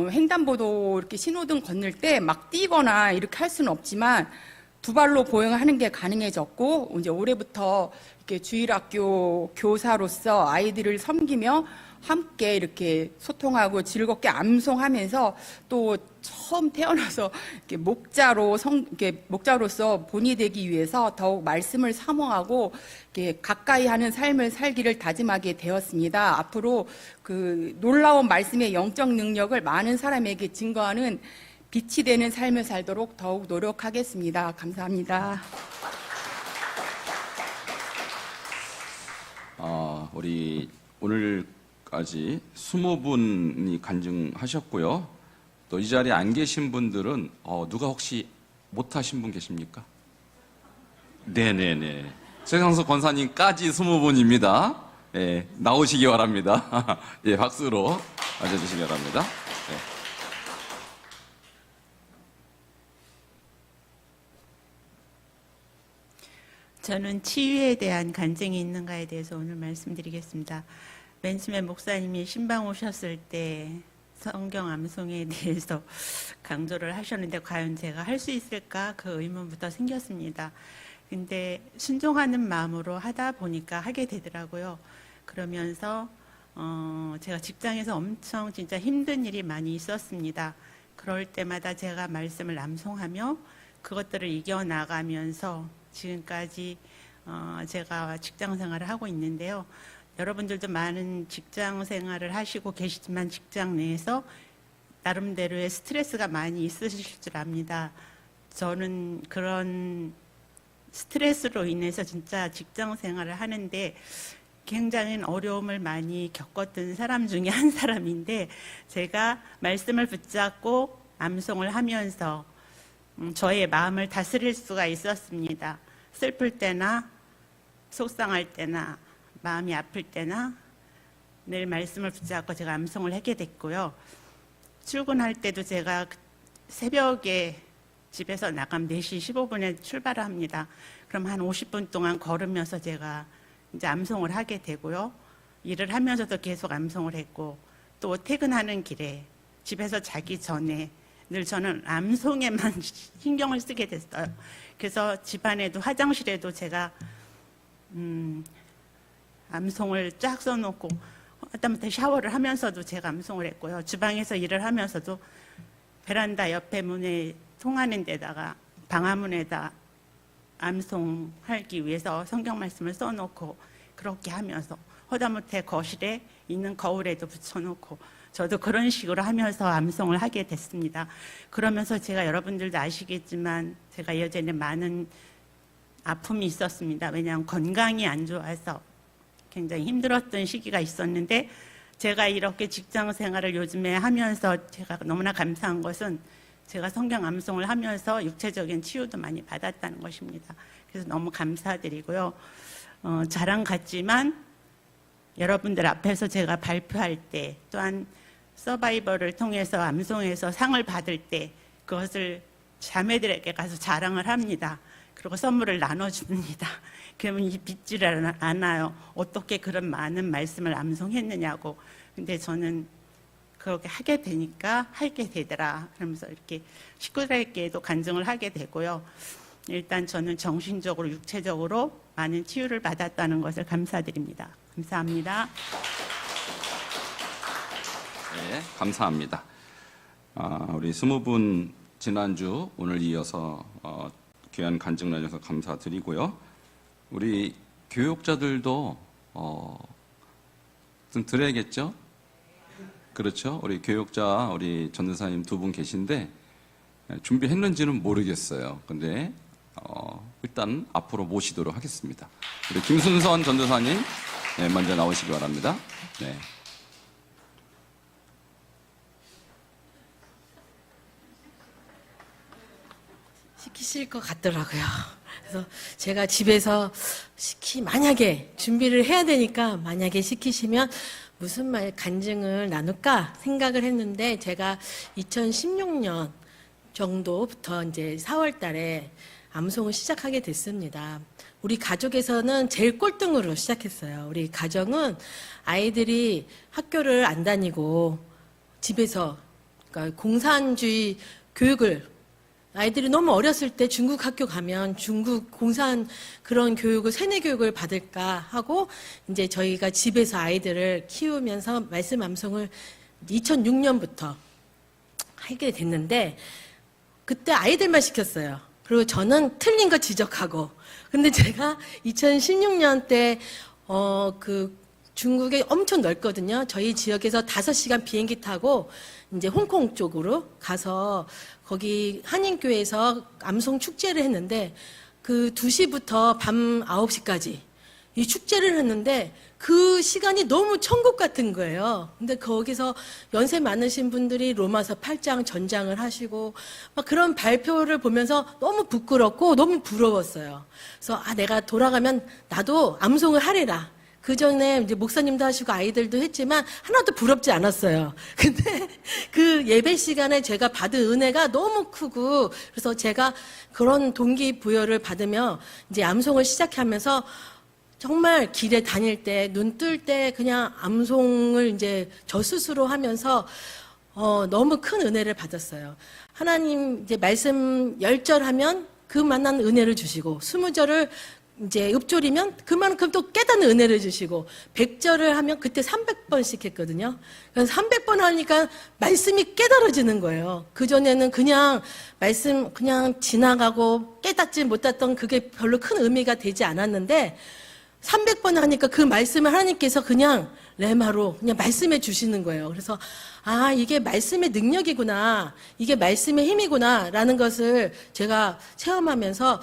횡단보도 이렇게 신호등 건널 때 막 뛰거나 이렇게 할 수는 없지만 두 발로 보행하는 게 가능해졌고 이제 올해부터 이렇게 주일학교 교사로서 아이들을 섬기며 함께 이렇게 소통하고 즐겁게 암송하면서 또 처음 태어나서 이렇게 목자로서 본이 되기 위해서 더욱 말씀을 사모하고 이렇게 가까이 하는 삶을 살기를 다짐하게 되었습니다. 앞으로 그 놀라운 말씀의 영적 능력을 많은 사람에게 증거하는 빛이 되는 삶을 살도록 더욱 노력하겠습니다. 감사합니다. 우리 오늘까지 20분이 간증하셨고요. 또 이 자리에 안 계신 분들은 누가 혹시 못하신 분 계십니까? 네네네. 최상석 권사님까지 20분입니다. 예, 나오시기 바랍니다. 예, 박수로 맞아주시기 바랍니다. 예. 저는 치유에 대한 간증이 있는가에 대해서 오늘 말씀드리겠습니다. 맨 처음에 목사님이 신방 오셨을 때 성경 암송에 대해서 강조를 하셨는데 과연 제가 할 수 있을까 그 의문부터 생겼습니다. 근데 순종하는 마음으로 하다 보니까 하게 되더라고요. 그러면서 제가 직장에서 엄청 진짜 힘든 일이 많이 있었습니다. 그럴 때마다 제가 말씀을 암송하며 그것들을 이겨나가면서 지금까지 제가 직장 생활을 하고 있는데요. 여러분들도 많은 직장 생활을 하시고 계시지만 직장 내에서 나름대로의 스트레스가 많이 있으실 줄 압니다. 저는 그런 스트레스로 인해서 진짜 직장 생활을 하는데 굉장히 어려움을 많이 겪었던 사람 중에 한 사람인데, 제가 말씀을 붙잡고 암송을 하면서 저의 마음을 다스릴 수가 있었습니다. 슬플 때나 속상할 때나 마음이 아플 때나 늘 말씀을 붙잡고 제가 암송을 하게 됐고요. 출근할 때도 제가 새벽에 집에서 나가면 4시 15분에 출발을 합니다. 그럼 한 50분 동안 걸으면서 제가 이제 암송을 하게 되고요. 일을 하면서도 계속 암송을 했고, 또 퇴근하는 길에 집에서 자기 전에 늘 저는 암송에만 신경을 쓰게 됐어요. 그래서 집안에도 화장실에도 제가 암송을 쫙 써놓고, 하다못해 샤워를 하면서도 제가 암송을 했고요. 주방에서 일을 하면서도 베란다 옆에 문에 통하는 데다가 방화문에다 암송하기 위해서 성경 말씀을 써놓고, 그렇게 하면서 하다못해 거실에 있는 거울에도 붙여놓고, 저도 그런 식으로 하면서 암송을 하게 됐습니다. 그러면서 제가, 여러분들도 아시겠지만 제가 예전에 많은 아픔이 있었습니다. 왜냐하면 건강이 안 좋아서 굉장히 힘들었던 시기가 있었는데, 제가 이렇게 직장 생활을 요즘에 하면서 제가 너무나 감사한 것은 제가 성경 암송을 하면서 육체적인 치유도 많이 받았다는 것입니다. 그래서 너무 감사드리고요. 자랑 같지만 여러분들 앞에서 제가 발표할 때, 또한 서바이벌을 통해서 암송해서 상을 받을 때 그것을 자매들에게 가서 자랑을 합니다. 그리고 선물을 나눠줍니다. 그러면 믿지를 않아요. 어떻게 그런 많은 말씀을 암송했느냐고. 근데 저는 그렇게 하게 되니까 하게 되더라. 그러면서 이렇게 식구들에게도 간증을 하게 되고요. 일단 저는 정신적으로, 육체적으로 많은 치유를 받았다는 것을 감사드립니다. 감사합니다. 네, 감사합니다. 우리 20분 지난주 오늘 이어서 귀한 간증 나눠서 감사드리고요. 우리 교육자들도 좀 드려야겠죠? 그렇죠? 우리 교육자, 우리 전도사님 2분 계신데 준비했는지는 모르겠어요. 근데 일단 앞으로 모시도록 하겠습니다. 우리 김순선 전도사님, 네, 먼저 나오시기 바랍니다. 네. 시키실 것 같더라고요. 그래서 제가 집에서 만약에 준비를 해야 되니까 만약에 시키시면 무슨 말 간증을 나눌까 생각을 했는데, 제가 2016년 정도부터 이제 4월 달에 암송을 시작하게 됐습니다. 우리 가족에서는 제일 꼴등으로 시작했어요. 우리 가정은 아이들이 학교를 안 다니고 집에서, 그러니까 공산주의 교육을, 아이들이 너무 어렸을 때 중국 학교 가면 중국 공산 그런 교육을, 세뇌 교육을 받을까 하고 이제 저희가 집에서 아이들을 키우면서 말씀 암송을 2006년부터 하게 됐는데, 그때 아이들만 시켰어요. 그리고 저는 틀린 거 지적하고. 근데 제가 2016년 때 그 중국에 엄청 넓거든요. 저희 지역에서 5시간 비행기 타고 이제 홍콩 쪽으로 가서 거기 한인교회에서 암송 축제를 했는데, 그 2시부터 밤 9시까지 이 축제를 했는데 그 시간이 너무 천국 같은 거예요. 근데 거기서 연세 많으신 분들이 로마서 8장 전장을 하시고 막 그런 발표를 보면서 너무 부끄럽고 너무 부러웠어요. 그래서 내가 돌아가면 나도 암송을 하리라. 그 전에 이제 목사님도 하시고 아이들도 했지만 하나도 부럽지 않았어요. 근데 그 예배 시간에 제가 받은 은혜가 너무 크고, 그래서 제가 그런 동기부여를 받으며 이제 암송을 시작하면서 정말 길에 다닐 때, 눈 뜰 때 그냥 암송을 이제 저 스스로 하면서 너무 큰 은혜를 받았어요. 하나님 이제 말씀 10절 하면 그만한 은혜를 주시고, 20절을 이제 읊조리면 그만큼 또 깨닫는 은혜를 주시고, 100절을 하면 그때 300번씩 했거든요. 그래서 300번 하니까 말씀이 깨달아지는 거예요. 그전에는 그냥 말씀 그냥 지나가고 깨닫지 못했던 그게 별로 큰 의미가 되지 않았는데, 300번 하니까 그 말씀을 하나님께서 그냥 레마로 그냥 말씀해 주시는 거예요. 그래서 아, 이게 말씀의 능력이구나. 이게 말씀의 힘이구나. 라는 것을 제가 체험하면서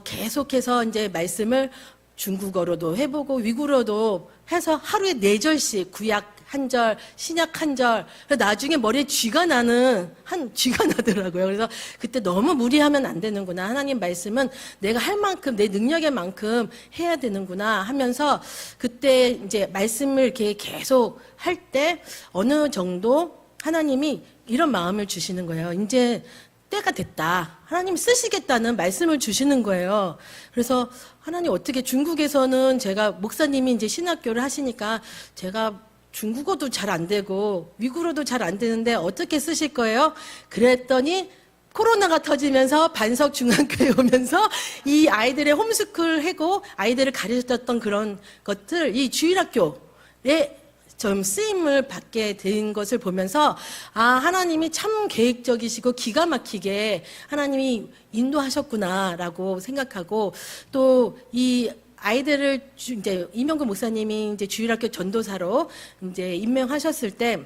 계속해서 이제 말씀을 중국어로도 해보고 위구어로도 해서 하루에 4절씩 구약 한 절, 신약 한 절. 나중에 머리에 쥐가 나더라고요. 그래서 그때 너무 무리하면 안 되는구나. 하나님 말씀은 내가 할 만큼, 내 능력의 만큼 해야 되는구나 하면서 그때 이제 말씀을 이렇게 계속 할 때 어느 정도 하나님이 이런 마음을 주시는 거예요. 이제 때가 됐다. 하나님 쓰시겠다는 말씀을 주시는 거예요. 그래서 하나님 어떻게 중국에서는 제가 목사님이 이제 신학교를 하시니까 제가 중국어도 잘 안 되고 위구어도 잘 안 되는데 어떻게 쓰실 거예요? 그랬더니 코로나가 터지면서 반석 중학교에 오면서 이 아이들의 홈스쿨 하고 아이들을 가르쳤던 그런 것들 이 주일학교에 좀 쓰임을 받게 된 것을 보면서 아, 하나님이 참 계획적이시고 기가 막히게 하나님이 인도하셨구나라고 생각하고 또 이 아이들을 이제 이명근 목사님이 이제 주일학교 전도사로 이제 임명하셨을 때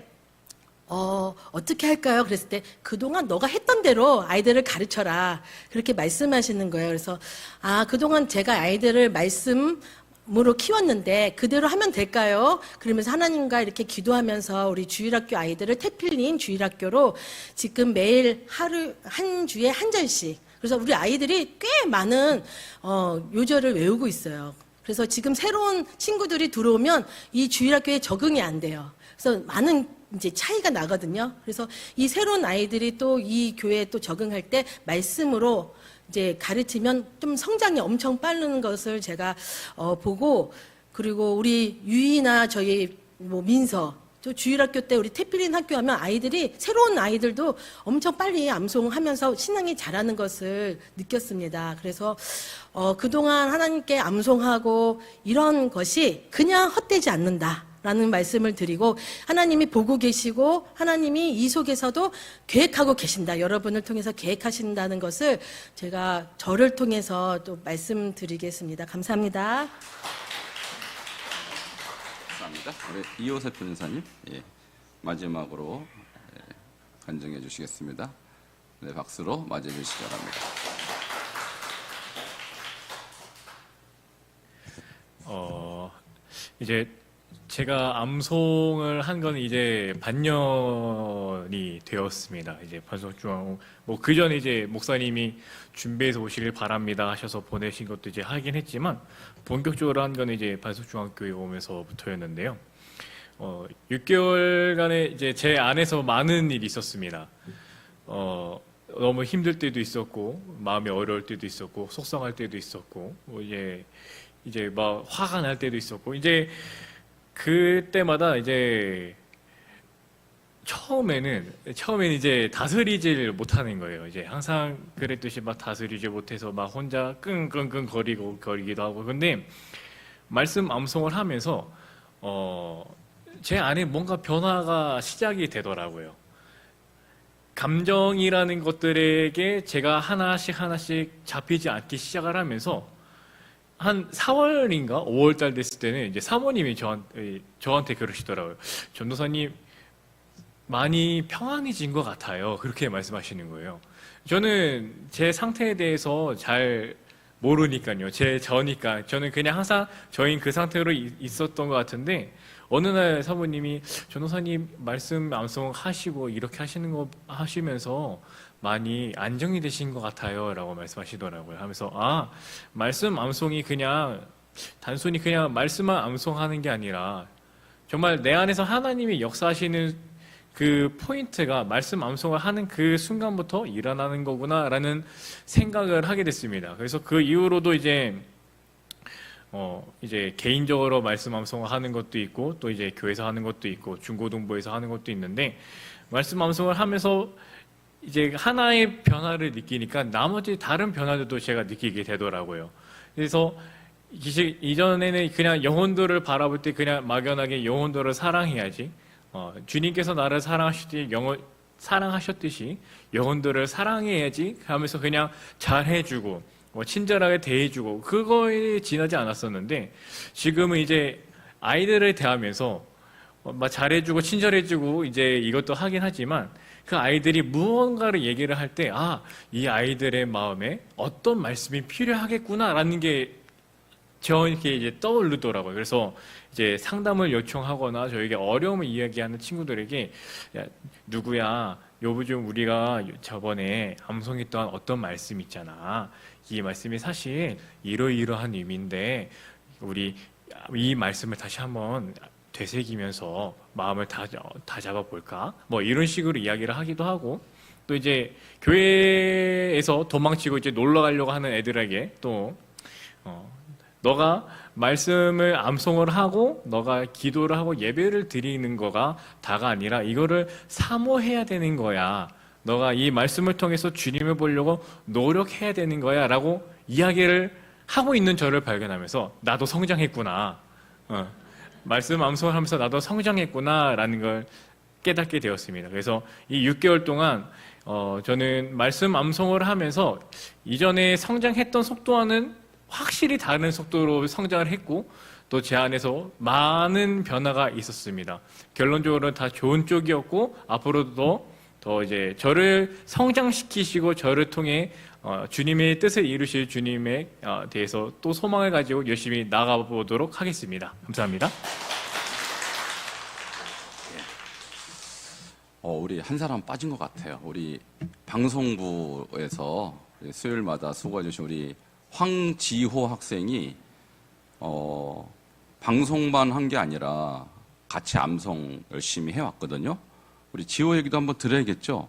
어떻게 할까요? 그랬을 때 그동안 너가 했던 대로 아이들을 가르쳐라. 그렇게 말씀하시는 거예요. 그래서 아, 그동안 제가 아이들을 말씀으로 키웠는데 그대로 하면 될까요? 그러면서 하나님과 이렇게 기도하면서 우리 주일학교 아이들을 태필린 주일학교로 지금 매일 한 주에 한 절씩 그래서 우리 아이들이 꽤 많은 요절을 외우고 있어요. 그래서 지금 새로운 친구들이 들어오면 이 주일학교에 적응이 안 돼요. 그래서 많은 이제 차이가 나거든요. 그래서 이 새로운 아이들이 또 이 교회에 또 적응할 때 말씀으로 이제 가르치면 좀 성장이 엄청 빠른 것을 제가 보고 그리고 우리 유이나 저희 뭐 민서 또 주일학교 때 우리 태필린 학교 하면 아이들이 새로운 아이들도 엄청 빨리 암송하면서 신앙이 자라는 것을 느꼈습니다. 그래서 그동안 하나님께 암송하고 이런 것이 그냥 헛되지 않는다라는 말씀을 드리고 하나님이 보고 계시고 하나님이 이 속에서도 계획하고 계신다. 여러분을 통해서 계획하신다는 것을 제가 저를 통해서 또 말씀드리겠습니다. 감사합니다. 감사합니다. 우리 이호셉 변호사님, 예, 마지막으로 간증해 주시겠습니다. 네, 박수로 맞이해 주시기 바랍니다. 이제 제가 암송을 한 건 이제 반년이 되었습니다. 이제 반석중앙 뭐 그전에 이제 목사님이 준비해서 오시길 바랍니다 하셔서 보내신 것도 이제 하긴 했지만 본격적으로 한 건 이제 반석중앙교회 오면서부터였는데요. 6개월간에 이제 제 안에서 많은 일이 있었습니다. 너무 힘들 때도 있었고 마음이 어려울 때도 있었고 속상할 때도 있었고 뭐 이제 막 화가 날 때도 있었고 이제 그때마다 이제 처음에는 이제 다스리질 못하는 거예요. 이제 항상 그랬듯이 막 다스리지 못해서 막 혼자 끙끙끙 거리기도 하고. 근데 말씀 암송을 하면서 제 안에 뭔가 변화가 시작이 되더라고요. 감정이라는 것들에게 제가 하나씩 잡히지 않기 시작을 하면서 한 4월인가 5월달 됐을 때는 이제 사모님이 저한테 그러시더라고요. 전도사님 많이 평안해진 것 같아요. 그렇게 말씀하시는 거예요. 저는 제 상태에 대해서 잘 모르니까요. 저니까 저는 그냥 항상 저인 그 상태로 있었던 것 같은데 어느 날 사모님이 전도사님 말씀 암송하시고 이렇게 하시는 거 하시면서 많이 안정이 되신 것 같아요 라고 말씀하시더라고요. 하면서 아, 말씀 암송이 그냥 단순히 그냥 말씀만 암송하는 게 아니라 정말 내 안에서 하나님이 역사하시는 그 포인트가 말씀 암송을 하는 그 순간부터 일어나는 거구나 라는 생각을 하게 됐습니다. 그래서 그 이후로도 이제 개인적으로 말씀 암송을 하는 것도 있고 또 이제 교회에서 하는 것도 있고 중고등부에서 하는 것도 있는데 말씀 암송을 하면서 이제 하나의 변화를 느끼니까 나머지 다른 변화들도 제가 느끼게 되더라고요. 그래서 이전에는 그냥 영혼들을 바라볼 때 그냥 막연하게 영혼들을 사랑해야지. 주님께서 나를 사랑하셨듯이 영혼들을 사랑해야지 하면서 그냥 잘해주고 뭐 친절하게 대해주고 그거에 지나지 않았었는데 지금은 이제 아이들을 대하면서 막 잘해주고 친절해주고 이제 이것도 하긴 하지만 그 아이들이 무언가를 얘기를 할 때 이 아이들의 마음에 어떤 말씀이 필요하겠구나라는 게 저에게 이제 떠오르더라고요. 그래서 이제 상담을 요청하거나 저에게 어려움을 이야기하는 친구들에게 야, 누구야, 요즘 우리가 저번에 암송했던 어떤 말씀 있잖아. 이 말씀이 사실 이러이러한 의미인데 우리 이 말씀을 다시 한번 되새기면서 마음을 다잡아 볼까? 뭐 이런 식으로 이야기를 하기도 하고 또 이제 교회에서 도망치고 이제 놀러 가려고 하는 애들에게 또 너가 말씀을 암송을 하고 너가 기도를 하고 예배를 드리는 거가 다가 아니라 이거를 사모해야 되는 거야. 너가 이 말씀을 통해서 주님을 보려고 노력해야 되는 거야 라고 이야기를 하고 있는 저를 발견하면서 나도 성장했구나. 말씀 암송을 하면서 나도 성장했구나 라는 걸 깨닫게 되었습니다. 그래서 이 6개월 동안 저는 말씀 암송을 하면서 이전에 성장했던 속도와는 확실히 다른 속도로 성장을 했고 또 제 안에서 많은 변화가 있었습니다. 결론적으로는 다 좋은 쪽이었고 앞으로도 더 이제 저를 성장시키시고 저를 통해 주님의 뜻을 이루실 주님에 대해서 또 소망을 가지고 열심히 나가보도록 하겠습니다. 감사합니다. 우리 한 사람 빠진 것 같아요. 우리 방송부에서 수요일마다 수고해주신 우리 황지호 학생이 방송만 한 게 아니라 같이 암송 열심히 해왔거든요. 우리 지호 얘기도 한번 들어야겠죠?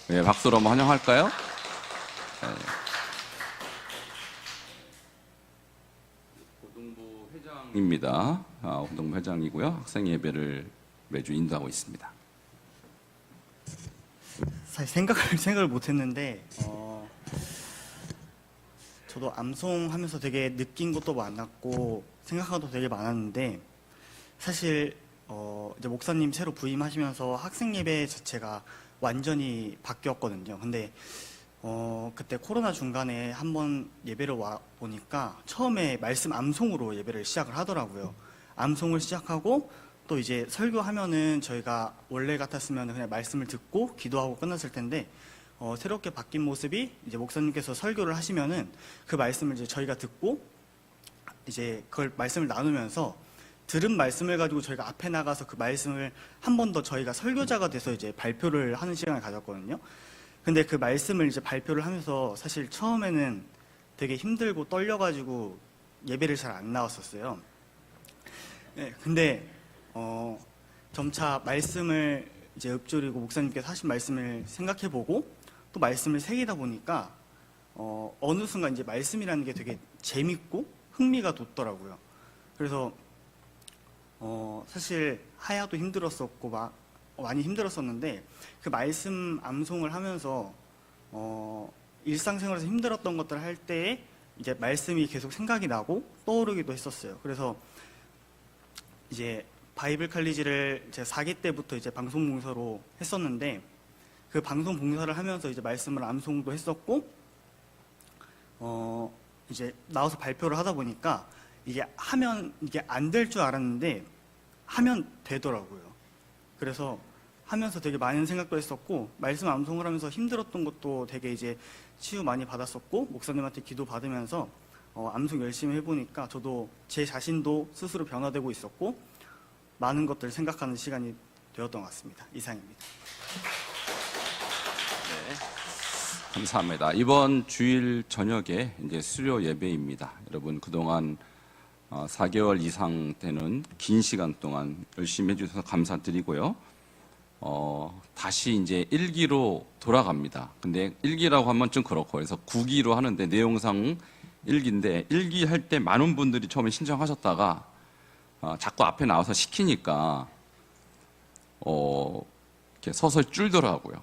네, 박수로 한번 환영할까요? 네. 고등부 회장입니다. 고등부 회장이고요. 학생 예배를 매주 인도하고 있습니다. 사실 생각을 못했는데 저도 암송하면서 되게 느낀 것도 많았고 생각한 것도 되게 많았는데 사실 이제 목사님 새로 부임하시면서 학생 예배 자체가 완전히 바뀌었거든요. 근데 그때 코로나 중간에 한번 예배를 와 보니까 처음에 말씀 암송으로 예배를 시작을 하더라고요. 암송을 시작하고 또 이제 설교하면은 저희가 원래 같았으면 그냥 말씀을 듣고 기도하고 끝났을 텐데 새롭게 바뀐 모습이 이제 목사님께서 설교를 하시면은 그 말씀을 이제 저희가 듣고 이제 그걸 말씀을 나누면서 들은 말씀을 가지고 저희가 앞에 나가서 그 말씀을 한 번 더 저희가 설교자가 돼서 이제 발표를 하는 시간을 가졌거든요. 근데 그 말씀을 이제 발표를 하면서 사실 처음에는 되게 힘들고 떨려가지고 예배를 잘 안 나왔었어요. 네, 근데 점차 말씀을 이제 읊조리고 목사님께서 하신 말씀을 생각해보고 또 말씀을 새기다 보니까 어느 순간 이제 말씀이라는 게 되게 재밌고 흥미가 돋더라고요. 그래서 사실 하야도 힘들었었고 많이 힘들었었는데 그 말씀 암송을 하면서 일상생활에서 힘들었던 것들을 할 때에 이제 말씀이 계속 생각이 나고 떠오르기도 했었어요. 그래서 이제 바이블 칼리지를 제가 4기 때부터 이제 방송 봉사로 했었는데 그 방송 봉사를 하면서 이제 말씀을 암송도 했었고 이제 나와서 발표를 하다 보니까 이게 하면 이게 안 될 줄 알았는데 하면 되더라고요. 그래서 하면서 되게 많은 생각도 했었고 말씀 암송을 하면서 힘들었던 것도 되게 이제 치유 많이 받았었고 목사님한테 기도 받으면서 암송 열심히 해보니까 저도 제 자신도 스스로 변화되고 있었고 많은 것들을 생각하는 시간이 되었던 것 같습니다. 이상입니다. 네, 감사합니다. 이번 주일 저녁에 이제 수료 예배입니다. 여러분 그동안 4개월 이상 되는 긴 시간 동안 열심히 해주셔서 감사드리고요. 다시 이제 1기로 돌아갑니다. 근데 1기라고 하면 좀 그렇고 그래서 9기로 하는데 내용상 1기인데 1기 할 때 많은 분들이 처음에 신청하셨다가 자꾸 앞에 나와서 시키니까 이렇게 서서히 줄더라고요.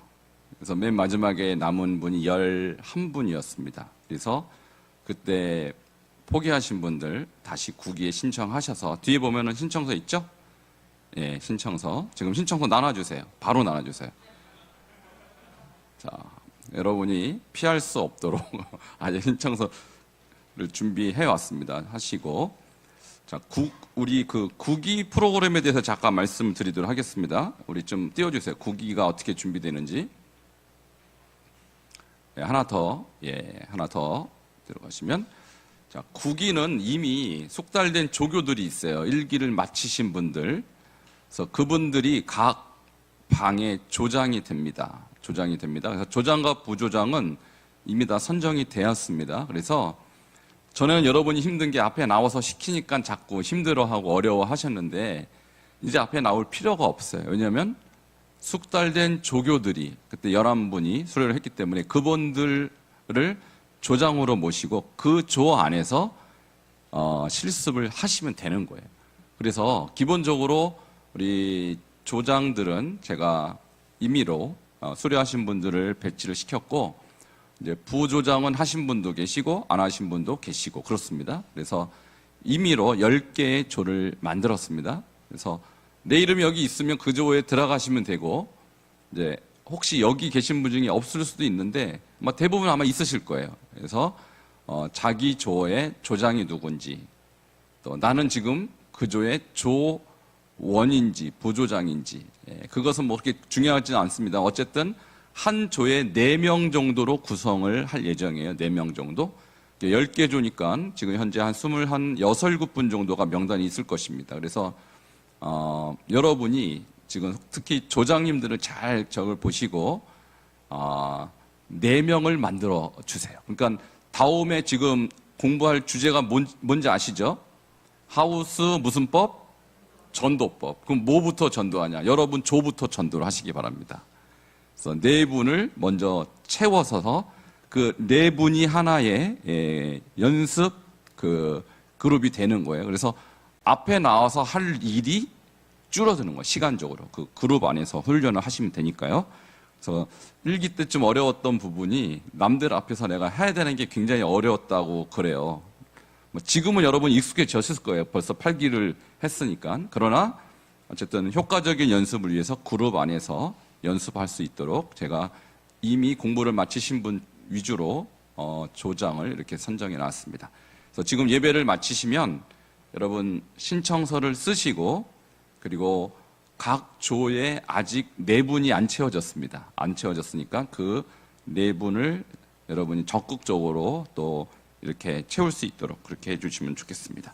그래서 맨 마지막에 남은 분이 11분이었습니다. 그래서 그때 포기하신 분들 다시 9기에 신청하셔서 뒤에 보면은 신청서 있죠? 예, 신청서. 지금 신청서 나눠주세요. 바로 나눠주세요. 자, 여러분이 피할 수 없도록 아예 신청서를 준비해 왔습니다. 하시고, 자, 우리 그 국위 프로그램에 대해서 잠깐 말씀드리도록 하겠습니다. 우리 좀 띄워주세요. 국위가 어떻게 준비되는지. 네, 하나 더 들어가시면, 자, 국위는 이미 숙달된 조교들이 있어요. 1기를 마치신 분들. 그래서 그분들이 각 방의 조장이 됩니다. 그래서 조장과 부조장은 이미 다 선정이 되었습니다. 그래서 전에는 여러분이 힘든 게 앞에 나와서 시키니까 자꾸 힘들어하고 어려워하셨는데 이제 앞에 나올 필요가 없어요. 왜냐하면 숙달된 조교들이 그때 11분이 수료를 했기 때문에 그분들을 조장으로 모시고 그 조 안에서 실습을 하시면 되는 거예요. 그래서 기본적으로 우리 조장들은 제가 임의로 수료하신 분들을 배치를 시켰고, 이제 부조장은 하신 분도 계시고 안 하신 분도 계시고 그렇습니다. 그래서 임의로 10개의 조를 만들었습니다. 그래서 내 이름이 여기 있으면 그 조에 들어가시면 되고, 이제 혹시 여기 계신 분 중에 없을 수도 있는데 대부분 아마 있으실 거예요. 그래서 자기 조의 조장이 누군지, 또 나는 지금 그 조의 조원인지 부조장인지, 그것은 뭐 그렇게 중요하지는 않습니다. 어쨌든 한 조에 4명 정도로 구성을 할 예정이에요. 4명 정도. 10개 조니까 지금 현재 한 26분 정도가 명단이 있을 것입니다. 그래서 여러분이 지금 특히 조장님들은 잘 저걸 보시고 4명을 만들어 주세요. 그러니까 다음에 지금 공부할 주제가 뭔지 아시죠? 하우스 무슨 법? 전도법. 그럼 뭐부터 전도하냐? 여러분 조부터 전도를 하시기 바랍니다. 그래서 4분을 먼저 채워서 그 4분이 하나의 연습 그룹이 되는 거예요. 그래서 앞에 나와서 할 일이 줄어드는 거예요. 시간적으로. 그 그룹 안에서 훈련을 하시면 되니까요. 그래서 1기 때 좀 어려웠던 부분이 남들 앞에서 내가 해야 되는 게 굉장히 어려웠다고 그래요. 지금은 여러분 익숙해졌을 거예요. 벌써 8기를 했으니까. 그러나 어쨌든 효과적인 연습을 위해서 그룹 안에서 연습할 수 있도록 제가 이미 공부를 마치신 분 위주로 조장을 이렇게 선정해 놨습니다. 그래서 지금 예배를 마치시면 여러분 신청서를 쓰시고, 그리고 각 조에 아직 4분이 안 채워졌습니다. 안 채워졌으니까 그 4분을 여러분이 적극적으로 또 이렇게 채울 수 있도록 그렇게 해주시면 좋겠습니다.